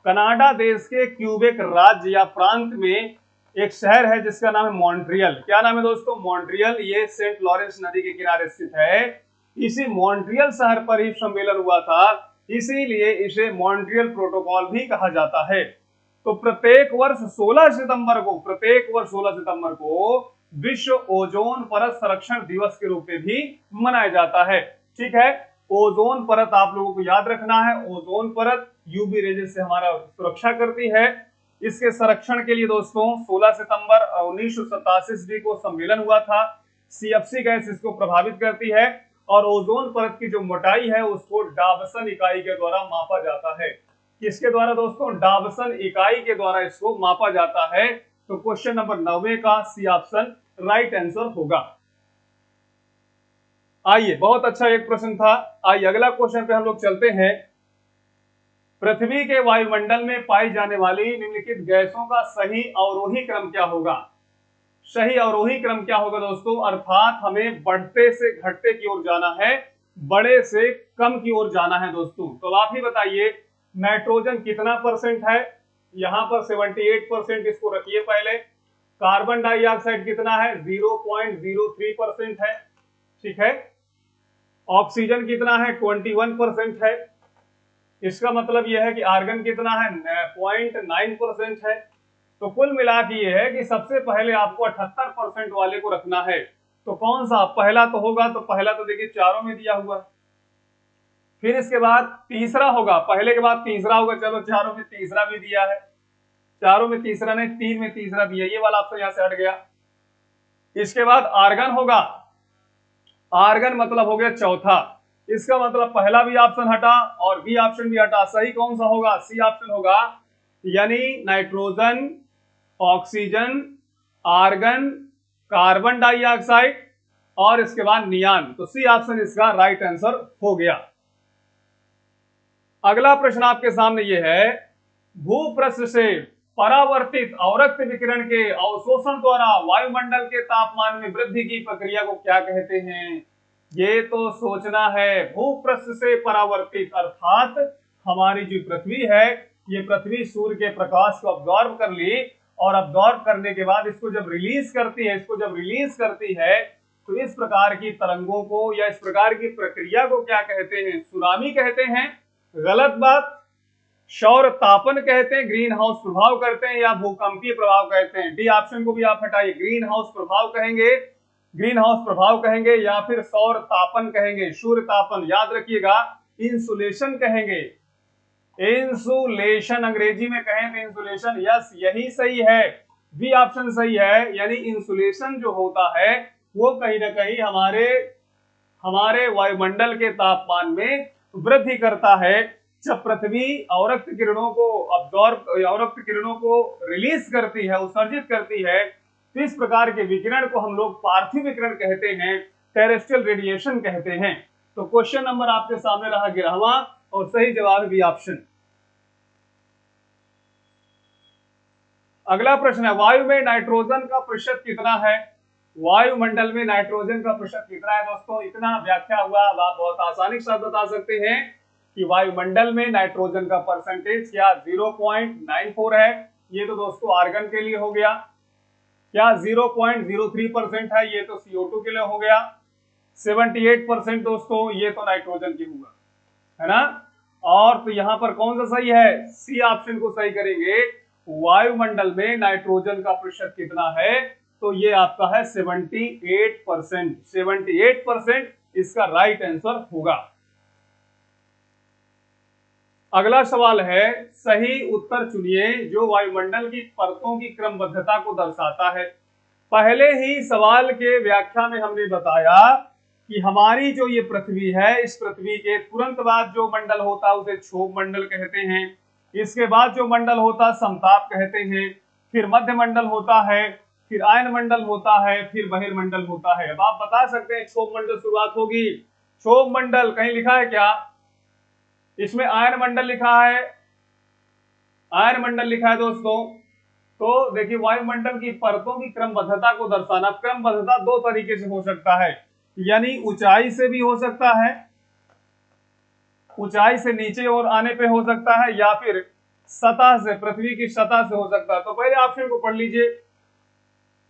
कनाडा देश के क्यूबेक राज्य या प्रांत में एक शहर है जिसका नाम है मॉन्ट्रियल। क्या नाम है दोस्तों, मॉन्ट्रियल। ये सेंट लॉरेंस नदी के किनारे स्थित है। इसी मॉन्ट्रियल शहर पर ही सम्मेलन हुआ था, इसीलिए इसे मॉन्ट्रियल प्रोटोकॉल भी कहा जाता है। तो प्रत्येक वर्ष 16 सितंबर को विश्व ओजोन परत संरक्षण दिवस के रूप में भी मनाया जाता है। ठीक है, ओजोन परत आप लोगों को याद रखना है। ओजोन परत यूवी रेजेस से हमारा सुरक्षा करती है। इसके संरक्षण के लिए दोस्तों 16 सितंबर 1987 को सम्मेलन हुआ था। CFC गैस इसको प्रभावित करती है, और ओजोन परत की जो मोटाई है उसको डाबसन इकाई के द्वारा मापा जाता है। किसके द्वारा दोस्तों, डाबसन इकाई के द्वारा इसको मापा जाता है। तो क्वेश्चन नंबर 9 का सी ऑप्शन राइट आंसर होगा। आइए, बहुत अच्छा एक प्रश्न था। आइए अगला क्वेश्चन पे हम लोग चलते हैं। पृथ्वी के वायुमंडल में पाई जाने वाली निम्नलिखित गैसों का सही अवरोही क्रम क्या होगा। सही अवरोही क्रम क्या होगा दोस्तों, अर्थात हमें बढ़ते से घटते की ओर जाना है, बड़े से कम की ओर जाना है दोस्तों। तो आप ही बताइए, नाइट्रोजन कितना परसेंट है, यहां पर 78% इसको रखिए पहले। कार्बन डाइऑक्साइड कितना है, 0.03% है। ठीक है, ऑक्सीजन कितना है, 21% है। इसका मतलब यह है कि आर्गन कितना है, 0.9% है। तो कुल मिला के ये है कि सबसे पहले आपको 78% वाले को रखना है। तो कौन सा पहला तो होगा, तो पहला तो देखिए चारों में दिया हुआ है। फिर इसके बाद तीसरा होगा, पहले के बाद तीसरा होगा, चलो चारों में तीसरा भी दिया है, चारों में तीसरा नहीं, 3 में तीसरा दिया, ये वाला ऑप्शन यहां से हट गया। इसके बाद आर्गन होगा, आर्गन मतलब हो गया चौथा, इसका मतलब पहला भी ऑप्शन हटा और बी ऑप्शन भी हटा। सही कौन सा होगा? सी ऑप्शन होगा, यानी nitrogen, oxygen, argon, carbon dioxide और इसके बाद नियान। तो सी ऑप्शन इसका राइट आंसर हो गया। अगला प्रश्न आपके सामने ये है, भूपृष्ठ से परावर्तित अवरक्त विकिरण के अवशोषण द्वारा वायुमंडल के तापमान में वृद्धि की प्रक्रिया को क्या कहते हैं? ये तो सोचना है। भूपृष्ठ से परावर्तित अर्थात हमारी जो पृथ्वी है, ये पृथ्वी सूर्य के प्रकाश को अब्जॉर्ब कर ली और अब्जॉर्ब करने के बाद इसको जब रिलीज करती है, तो इस प्रकार की तरंगों को या इस प्रकार की प्रक्रिया को क्या कहते हैं? सुनामी कहते हैं। गलत बात। सौर तापन कहते हैं, ग्रीन हाउस प्रभाव करते हैं, या भूकंपीय प्रभाव कहते हैं। डी ऑप्शन को भी आप हटाइए, ग्रीन हाउस प्रभाव कहेंगे, ग्रीन हाउस प्रभाव कहेंगे या फिर सौर तापन कहेंगे, सूर्य तापन। याद रखिएगा, इंसुलेशन कहेंगे, इंसुलेशन अंग्रेजी में कहें तो इंसुलेशन। यस, यही सही है, बी ऑप्शन सही है। यानी इंसुलेशन जो होता है वो कहीं ना कहीं हमारे वायुमंडल के तापमान में वृद्धि करता है। जब पृथ्वी अवरक्त किरणों को रिलीज करती है, उत्सर्जित करती है, तो इस प्रकार के विकिरण को हम लोग पार्थिव विकिरण कहते हैं, टेरेस्ट्रियल रेडिएशन कहते हैं। तो क्वेश्चन नंबर आपके सामने रहा 11वां और सही जवाब बी ऑप्शन। अगला प्रश्न है, वायु में नाइट्रोजन का प्रतिशत कितना है? वायुमंडल में नाइट्रोजन का प्रतिशत कितना है? दोस्तों इतना व्याख्या हुआ, आप बहुत आसानी से बता सकते हैं कि वायुमंडल में नाइट्रोजन का परसेंटेज क्या 0.94 है। ये तो दोस्तों आर्गन के लिए हो गया। क्या 0.03% है? ये तो CO2 के लिए हो गया। 78% दोस्तों ये तो नाइट्रोजन की हुआ, है ना। और तो यहां पर कौन सा सही है? सी ऑप्शन को सही करेंगे। वायुमंडल में नाइट्रोजन का प्रतिशत कितना है? तो ये आपका है 78%। 78% इसका राइट आंसर होगा। अगला सवाल है, सही उत्तर चुनिए जो वायुमंडल की परतों की क्रमबद्धता को दर्शाता है। पहले ही सवाल के व्याख्या में हमने बताया कि हमारी जो ये पृथ्वी है, इस पृथ्वी के तुरंत बाद जो मंडल होता है उसे क्षोभ मंडल कहते हैं। इसके बाद जो मंडल होता है समताप कहते हैं। फिर मध्य मंडल होता है, फिर आयन मंडल होता है, फिर बहिर्मंडल होता है। अब आप बता सकते हैं क्षोभ मंडल शुरुआत होगी। क्षोभ मंडल कहीं लिखा है क्या? इसमें आयन मंडल लिखा है, आयन मंडल लिखा है दोस्तों। तो देखिए वायुमंडल की परतों की क्रमबद्धता को दर्शाना, क्रमबद्धता दो तरीके से हो सकता है, यानी ऊंचाई से भी हो सकता है, ऊंचाई से नीचे और आने पे हो सकता है, या फिर सतह से, पृथ्वी की सतह से हो सकता है। तो पहले ऑप्शन को पढ़ लीजिए,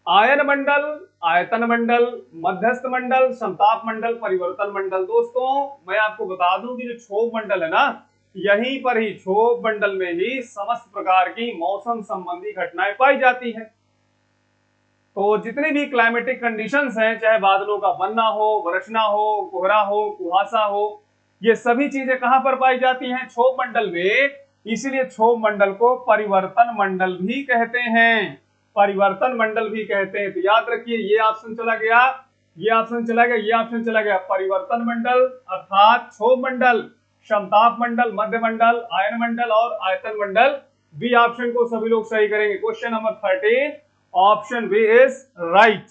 आयन मंडल, आयतन मंडल, मध्यस्थ मंडल, समताप मंडल, परिवर्तन मंडल। दोस्तों मैं आपको बता दूं कि जो क्षोभ मंडल है ना, यहीं पर ही क्षोभ मंडल में ही समस्त प्रकार की मौसम संबंधी घटनाएं पाई जाती हैं। तो जितनी भी क्लाइमेटिक कंडीशंस हैं, चाहे बादलों का बनना हो, बरसना हो, कोहरा हो, कुहासा हो, ये सभी चीजें कहां पर पाई जाती हैं? क्षोभ मंडल में। इसीलिए क्षोभ मंडल को परिवर्तन मंडल भी कहते हैं, परिवर्तन मंडल भी कहते हैं। तो याद रखिए, ये ऑप्शन चला गया, ये ऑप्शन चला गया, ये ऑप्शन चला गया। परिवर्तन मंडल अर्थात क्षोभ मंडल, समताप मंडल, मध्य मंडल, आयन मंडल और आयतन मंडल। बी ऑप्शन को सभी लोग सही करेंगे। Question number 13 option B is right.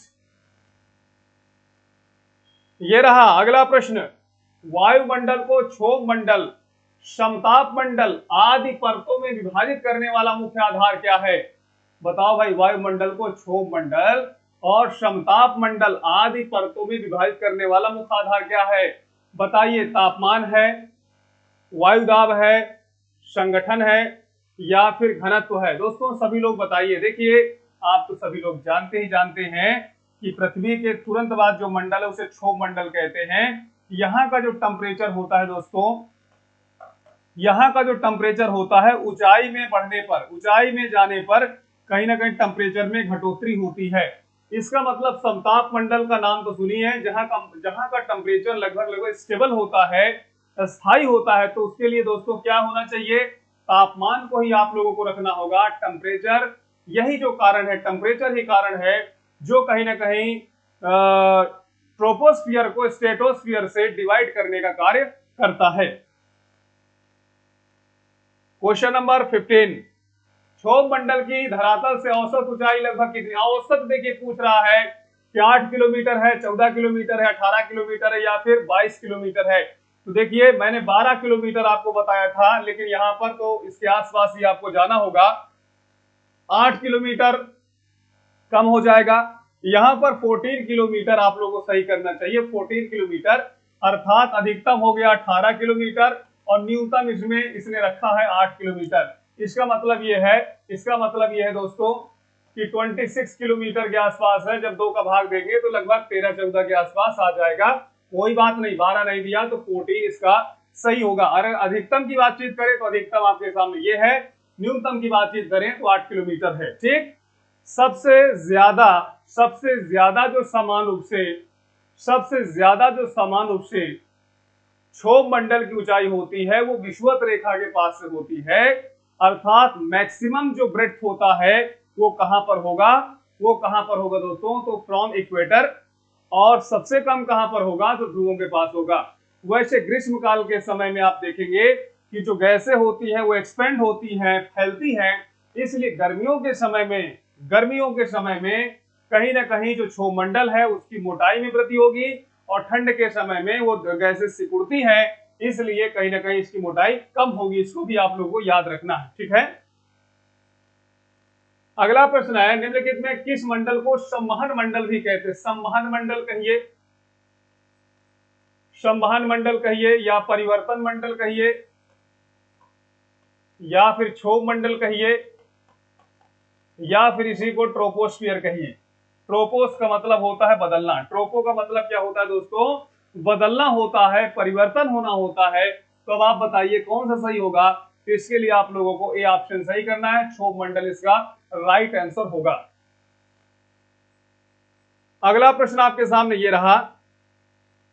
ये रहा अगला प्रश्न, वायुमंडल को क्षोभ मंडल, समताप मंडल आदि परतों में विभाजित करने वाला मुख्य आधार क्या है? बताओ भाई, वायुमंडल को क्षोभ मंडल और समताप मंडल आदि परतों में विभाजित करने वाला मुख्य आधार क्या है? बताइए, तापमान है, वायुदाब है, संगठन है, या फिर घनत्व है? दोस्तों सभी लोग बताइए। देखिए आप तो सभी लोग जानते ही जानते हैं कि पृथ्वी के तुरंत बाद जो मंडल है उसे क्षोभ मंडल कहते हैं। यहाँ का जो टेम्परेचर होता है दोस्तों, यहाँ का जो टेम्परेचर होता है ऊंचाई में बढ़ने पर, ऊंचाई में जाने पर कहीं ना कहीं टेम्परेचर में घटोतरी होती है। इसका मतलब समताप मंडल का नाम तो सुनिए है, जहां का टेम्परेचर लगभग लगभग स्टेबल होता है, स्थायी होता है। तो उसके लिए दोस्तों क्या होना चाहिए, तापमान को ही आप लोगों को रखना होगा। टेम्परेचर यही जो कारण है, टेम्परेचर ही कारण है जो कहीं ना कहीं ट्रोपोस्फियर को स्ट्रेटोस्फियर से डिवाइड करने का कार्य करता है। क्वेश्चन नंबर 15, क्षोभ मंडल की धरातल से औसत ऊंचाई लगभग कितनी? औसत देखिए पूछ रहा है कि 8 किलोमीटर है, 14 किलोमीटर है, 18 किलोमीटर है या फिर 22 किलोमीटर है। तो देखिए मैंने 12 किलोमीटर आपको बताया था, लेकिन यहां पर तो इसके आसपास ही आपको जाना होगा। 8 किलोमीटर कम हो जाएगा, यहां पर 14 किलोमीटर आप लोगों को सही करना चाहिए। 14 किलोमीटर अर्थात अधिकतम हो गया 18 किलोमीटर और न्यूनतम इसमें इसने रखा है 8 किलोमीटर। इसका मतलब यह है दोस्तों कि 26 किलोमीटर के आसपास है। जब 2 का भाग देंगे तो लगभग 13-14 के आसपास आ जाएगा। कोई बात नहीं, 12 नहीं दिया तो 14 इसका सही होगा। अगर अधिकतम की बातचीत करें तो अधिकतम आपके सामने ये है, न्यूनतम की बातचीत करें तो 8 किलोमीटर है। ठीक, सबसे ज्यादा जो समान रूप से क्षोभ मंडल की ऊंचाई होती है वो विषुवत रेखा के पास से होती है। अर्थात मैक्सिमम जो ब्रेड्थ होता है वो कहां पर होगा दोस्तों? तो फ्रॉम इक्वेटर। और सबसे कम कहां पर होगा? तो ध्रुवों के पास होगा। वैसे ग्रीष्म काल के समय में आप देखेंगे कि जो गैसें होती हैं वो एक्सपेंड होती हैं, फैलती हैं। इसलिए गर्मियों के समय में कहीं ना कहीं जो क्षोभ मंडल है उसकी मोटाई में वृद्धि होगी, और ठंड के समय में वो गैसें सिकुड़ती हैं, इसलिए कहीं ना कहीं इसकी मोटाई कम होगी। इसको भी आप लोगों को याद रखना है। ठीक है, अगला प्रश्न है, निम्नलिखित में किस मंडल को संवहन मंडल भी कहते हैं? संवहन मंडल कहिए, संवहन मंडल कहिए, या परिवर्तन मंडल कहिए, या फिर क्षोभ मंडल कहिए, या फिर इसी को ट्रोपोस्फियर कहिए। ट्रोपोस का मतलब होता है बदलना, ट्रोपो का मतलब क्या होता है दोस्तों? बदलना होता है, परिवर्तन होना होता है। तो अब आप बताइए कौन सा सही होगा? तो इसके लिए आप लोगों को ए ऑप्शन सही करना है, क्षोभ मंडल इसका राइट आंसर होगा। अगला प्रश्न आपके सामने ये रहा,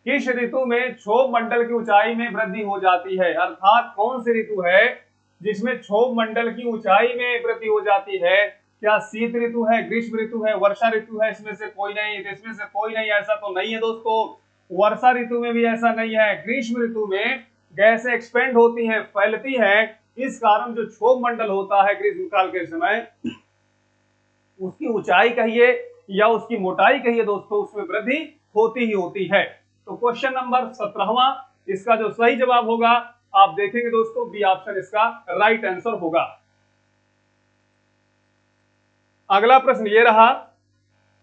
किस ऋतु में क्षोभ मंडल की ऊंचाई में वृद्धि हो जाती है? अर्थात कौन सी ऋतु है जिसमें क्षोभ मंडल की ऊंचाई में वृद्धि हो जाती है? क्या शीत ऋतु है, ग्रीष्म ऋतु है, वर्षा ऋतु है? इसमें से कोई नहीं, ऐसा तो नहीं है दोस्तों। वर्षा ऋतु में भी ऐसा नहीं है। ग्रीष्म ऋतु में गैसें एक्सपेंड होती हैं, फैलती हैं, इस कारण जो क्षोभ मंडल होता है ग्रीष्म काल के समय, उसकी ऊंचाई कहिए या उसकी मोटाई कहिए दोस्तों, उसमें वृद्धि होती ही होती है। तो क्वेश्चन नंबर 17वां, इसका जो सही जवाब होगा आप देखेंगे दोस्तों, बी ऑप्शन इसका राइट आंसर होगा। अगला प्रश्न ये रहा,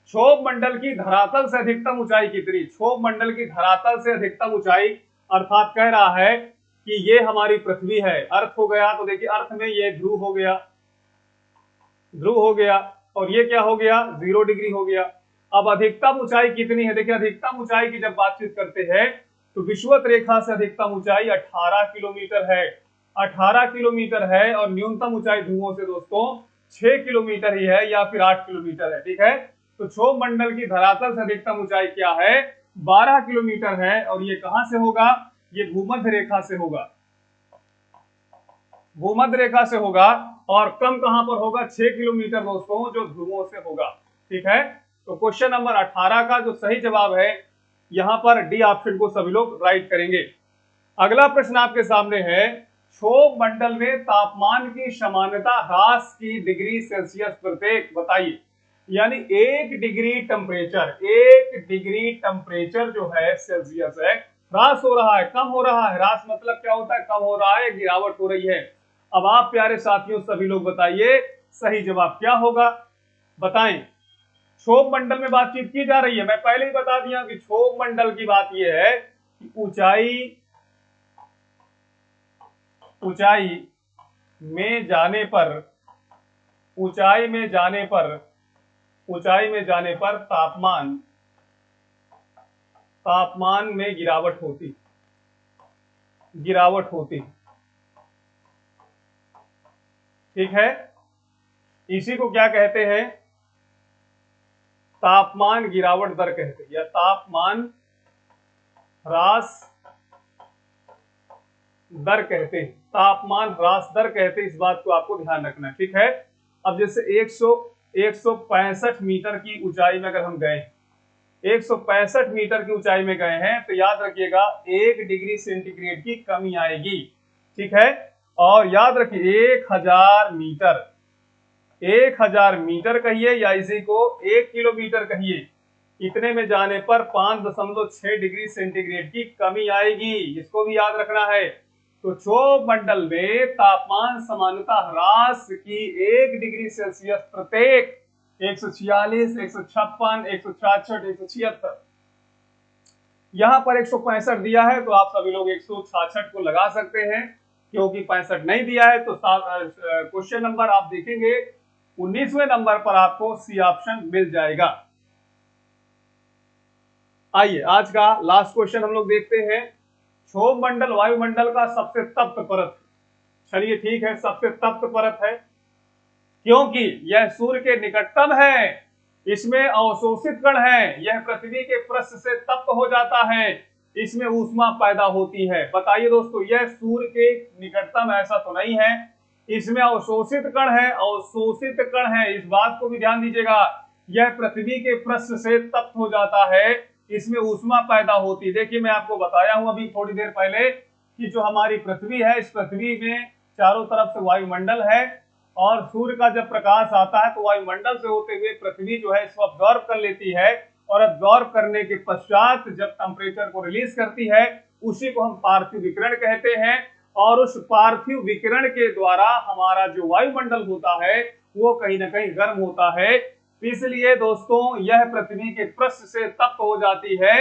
क्षोभ मंडल की धरातल से अधिकतम ऊंचाई कितनी? क्षोभ मंडल की धरातल से अधिकतम ऊंचाई, अर्थात कह रहा है कि ये हमारी पृथ्वी है, अर्थ हो गया। तो देखिए अर्थ में ये ध्रुव हो गया, और ये क्या हो गया? 0 डिग्री हो गया। अब अधिकतम ऊंचाई कितनी है? देखिए अधिकतम ऊंचाई की जब बातचीत करते हैं तो विषुवत रेखा से अधिकतम ऊंचाई 18 किलोमीटर है, 18 किलोमीटर है, और न्यूनतम ऊंचाई ध्रुवों से दोस्तों 6 किलोमीटर ही है, या फिर 8 किलोमीटर है। ठीक है, तो क्षोभ मंडल की धरातल से अधिकतम ऊंचाई क्या है? 12 किलोमीटर है, और ये कहां से होगा? ये भूमध्य रेखा से होगा, भूमध्य रेखा से होगा। और कम कहां पर होगा? 6 किलोमीटर दोस्तों, जो ध्रुवों से होगा। ठीक है, तो क्वेश्चन नंबर 18 का जो सही जवाब है, यहां पर डी ऑप्शन को सभी लोग राइट करेंगे। अगला प्रश्न आपके सामने है, क्षोभ मंडल में तापमान की समानता ह्रास की डिग्री सेल्सियस प्रत्येक बताइए। यानी 1 डिग्री टेम्परेचर जो है सेल्सियस है, ह्रास हो रहा है, कम हो रहा है। ह्रास मतलब क्या होता है? कम हो रहा है, गिरावट हो रही है। अब आप प्यारे साथियों सभी लोग बताइए सही जवाब क्या होगा, बताएं। क्षोभ मंडल में बातचीत की जा रही है, मैं पहले ही बता दिया कि क्षोभ मंडल की बात यह है कि ऊंचाई में जाने पर तापमान में गिरावट होती। ठीक है, इसी को क्या कहते हैं? तापमान गिरावट दर कहते हैं, या तापमान ह्रास दर कहते हैं, तापमान ह्रास दर कहते हैं। इस बात को आपको ध्यान रखना है, ठीक है। अब जैसे 165 मीटर की ऊंचाई में अगर हम गए, 165 मीटर की ऊंचाई में गए हैं, तो याद रखिएगा 1 डिग्री सेंटीग्रेड की कमी आएगी, ठीक है। और याद रखिए 1000 मीटर, 1000 मीटर कहिए या इसी को 1 किलोमीटर कहिए, इतने में जाने पर 5.6 डिग्री सेंटीग्रेड की कमी आएगी, इसको भी याद रखना है। तो क्षोभ मंडल में तापमान सामान्यतः ह्रास की 1 डिग्री सेल्सियस प्रत्येक 146, 156, 166, 176, यहां पर 165 दिया है तो आप सभी लोग 166 को लगा सकते हैं, क्योंकि 65 नहीं दिया है। तो क्वेश्चन नंबर आप देखेंगे 19वें नंबर पर आपको सी ऑप्शन मिल जाएगा। आइए आज का लास्ट क्वेश्चन हम लोग देखते हैं। क्षोभ मंडल वायुमंडल का सबसे तप्त परत, चलिए ठीक है, सबसे तप्त परत है क्योंकि यह सूर्य के निकटतम है, इसमें अवशोषित कण है, यह पृथ्वी के पृष्ठ से तप्त हो जाता है, इसमें ऊष्मा पैदा होती है। बताइए दोस्तों, यह सूर्य के निकटतम ऐसा तो नहीं है, इसमें अवशोषित कण है, अवशोषित कण है, इस बात को भी ध्यान दीजिएगा। यह पृथ्वी के पृष्ठ से तप्त हो जाता है, इसमें ऊष्मा पैदा होती है। देखिए मैं आपको बताया हूं अभी थोड़ी देर पहले कि जो हमारी पृथ्वी है, इस पृथ्वी में चारों तरफ से वायुमंडल है, और सूर्य का जब प्रकाश आता है तो वायुमंडल से होते हुए पृथ्वी जो है इसको अब्जॉर्ब कर लेती है, और अब्जॉर्ब करने के पश्चात जब टेम्परेचर को रिलीज करती है, उसी को हम पार्थिव विकिरण कहते हैं। और उस पार्थिव विकिरण के द्वारा हमारा जो वायुमंडल होता है वो कहीं ना कहीं गर्म होता है। इसलिए दोस्तों यह पृथ्वी के पृष्ठ से तप्त हो जाती है।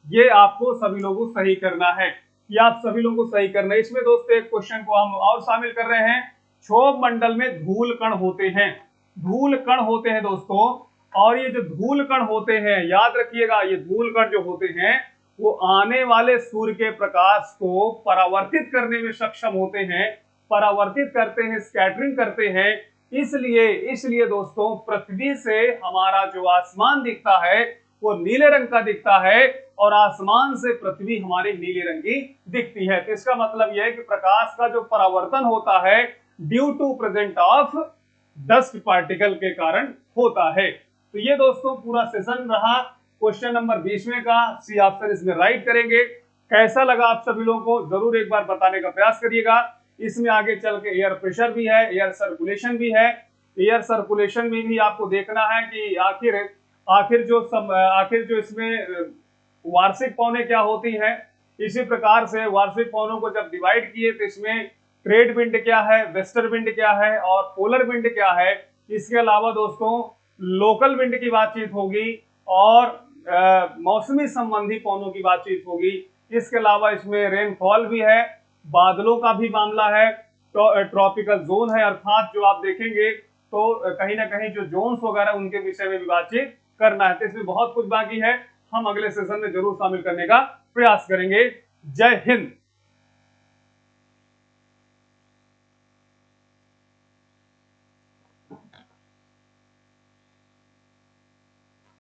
ये आपको सभी लोगों को सही करना है, ये आप सभी लोगों को सही करना है। इसमें दोस्तों एक क्वेश्चन को हम और शामिल कर रहे हैं। क्षोभ मंडल में धूल कण होते हैं, धूल कण होते हैं दोस्तों, और ये जो धूल कण होते हैं याद रखिएगा, ये धूल कण जो होते हैं वो आने वाले सूर्य के प्रकाश को परावर्तित करने में सक्षम होते हैं, परावर्तित करते हैं, स्कैटरिंग करते हैं। इसलिए दोस्तों पृथ्वी से हमारा जो आसमान दिखता है वो नीले रंग का दिखता है, और आसमान से पृथ्वी हमारी नीले रंग की दिखती है। तो इसका मतलब यह है कि प्रकाश का जो परावर्तन होता है due to present of dust particle के कारण होता है। तो ये दोस्तों पूरा सेशन रहा क्वेश्चन नंबर 20वें का, सी ऑप्शन इसमें राइट करेंगे। कैसा लगा आप सभी लोगों को जरूर एक बार बताने का प्रयास करिएगा। इसमें आगे चल के एयर प्रेशर भी है, एयर सर्कुलेशन भी है। एयर सर्कुलेशन में भी आपको देखना है कि आखिर जो इसमें वार्षिक पौने क्या होती है। इसी प्रकार से वार्षिक पौनों को जब डिवाइड किए तो इसमें ट्रेड विंड क्या है, वेस्टर विंड क्या है और पोलर विंड क्या है। इसके अलावा दोस्तों लोकल विंड की बातचीत होगी और मौसमी संबंधी पौनों की बातचीत होगी। इसके अलावा इसमें रेनफॉल भी है, बादलों का भी मामला है, तो ट्रॉपिकल जोन है, अर्थात जो आप देखेंगे तो कहीं ना कहीं जो जोन्स वगैरह उनके विषय में भी बातचीत करना है। तो इसमें बहुत कुछ बाकी है, हम अगले सेशन में जरूर शामिल करने का प्रयास करेंगे। जय हिंद।